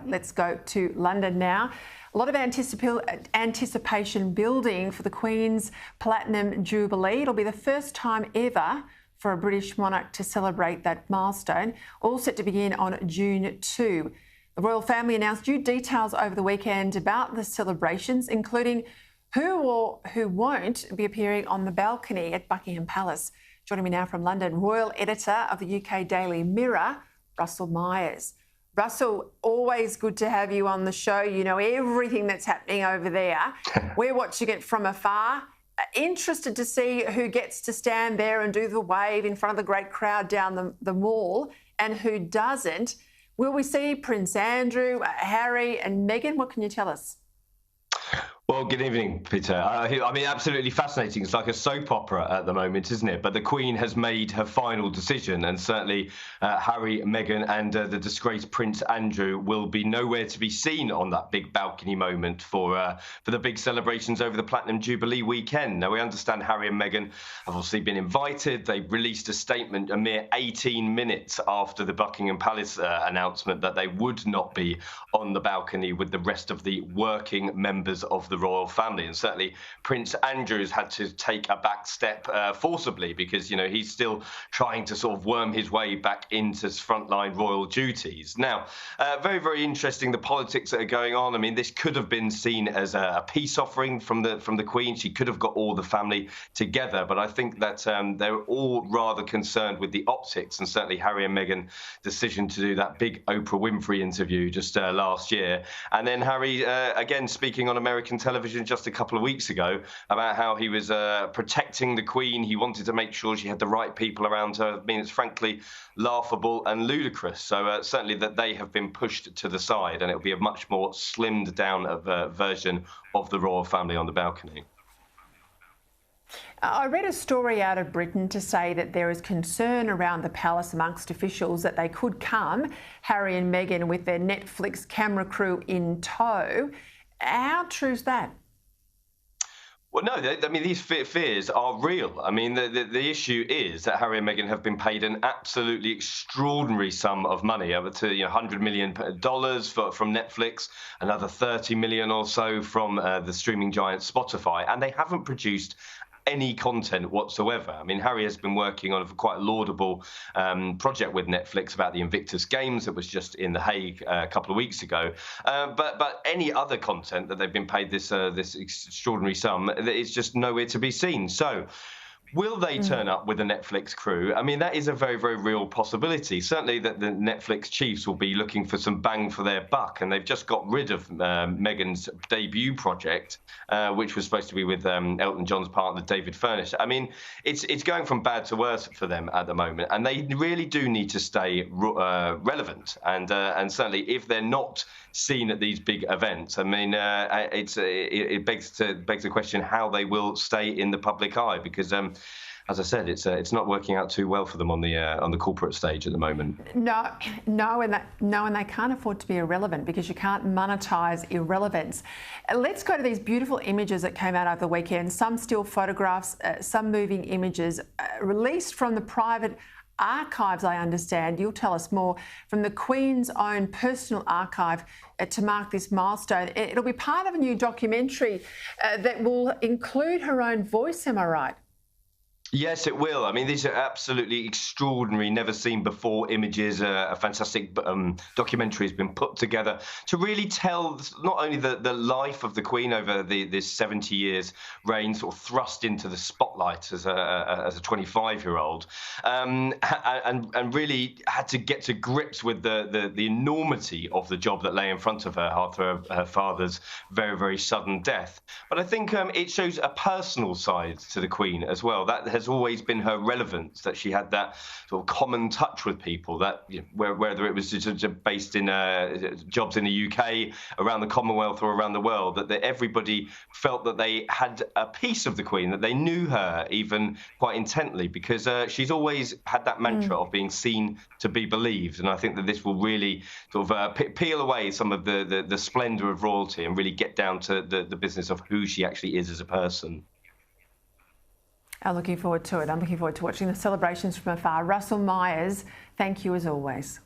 let's go to London now. A lot of anticipation building for the Queen's Platinum Jubilee. It'll be the first time ever for a British monarch to celebrate that milestone, all set to begin on June 2. The royal family announced new details over the weekend about the celebrations, including who or who won't be appearing on the balcony at Buckingham Palace. Joining me now from London, royal editor of the UK Daily Mirror, Russell Myers. Russell, always good to have you on the show. You know everything that's happening over there. We're watching it from afar. Interested to see who gets to stand there and do the wave in front of the great crowd down the mall and who doesn't. Will we see Prince Andrew, Harry and Meghan? What can you tell us? Well, good evening, Peter. I mean, absolutely fascinating. It's like a soap opera at the moment, isn't it? But the Queen has made her final decision, and certainly Harry, Meghan and the disgraced Prince Andrew will be nowhere to be seen on that big balcony moment for the big celebrations over the Platinum Jubilee weekend. Now, we understand Harry and Meghan have obviously been invited. They released a statement a mere 18 minutes after the Buckingham Palace announcement that they would not be on the balcony with the rest of the working members of the royal family. And certainly Prince Andrew's had to take a back step forcibly because, you know, he's still trying to sort of worm his way back into frontline royal duties. Now, very, very interesting, the politics that are going on. I mean, this could have been seen as a peace offering from the Queen. She could have got all the family together, but I think that they're all rather concerned with the optics, and certainly Harry and Meghan's decision to do that big Oprah Winfrey interview just last year. And then Harry, again, speaking on American television just a couple of weeks ago about how he was protecting the Queen. He wanted to make sure she had the right people around her. I mean, it's frankly laughable and ludicrous. So certainly that they have been pushed to the side, and it'll be a much more slimmed down version of the royal family on the balcony. I read a story out of Britain to say that there is concern around the palace amongst officials that they could come, Harry and Meghan, with their Netflix camera crew in tow. How true is that? Well, no, I mean, these fears are real. I mean, the issue is that Harry and Meghan have been paid an absolutely extraordinary sum of money, over to $100 million from Netflix, another 30 million or so from the streaming giant Spotify, and they haven't produced any content whatsoever. I mean, Harry has been working on quite a laudable project with Netflix about the Invictus Games that was just in The Hague a couple of weeks ago. But any other content that they've been paid this extraordinary sum, it's just nowhere to be seen. So, will they turn up with a Netflix crew? I mean, that is a very, very real possibility. Certainly that the Netflix chiefs will be looking for some bang for their buck, and they've just got rid of Meghan's debut project, which was supposed to be with Elton John's partner, David Furnish. I mean, it's going from bad to worse for them at the moment, and they really do need to stay relevant. And certainly if they're not seen at these big events, I mean, it begs the question how they will stay in the public eye, because as I said, it's not working out too well for them on the corporate stage at the moment. No, and they can't afford to be irrelevant, because you can't monetize irrelevance. Let's go to these beautiful images that came out over the weekend. Some still photographs, some moving images released from the private archives, I understand. You'll tell us more, from the Queen's own personal archive to mark this milestone. It'll be part of a new documentary that will include her own voice, am I right? Yes, it will. I mean, these are absolutely extraordinary, never seen before images. A fantastic documentary has been put together to really tell not only the life of the Queen over this 70 years reign, sort of thrust into the spotlight as a 25-year-old, and really had to get to grips with the enormity of the job that lay in front of her after her father's very, very sudden death. But I think it shows a personal side to the Queen as well. That has always been her relevance, that she had that sort of common touch with people, that whether it was just based in jobs in the UK, around the Commonwealth or around the world, that everybody felt that they had a piece of the Queen, that they knew her even quite intently, because she's always had that mantra of being seen to be believed. And I think that this will really sort of peel away some of the splendour of royalty and really get down to the business of who she actually is as a person. I'm looking forward to it. I'm looking forward to watching the celebrations from afar. Russell Myers, thank you as always.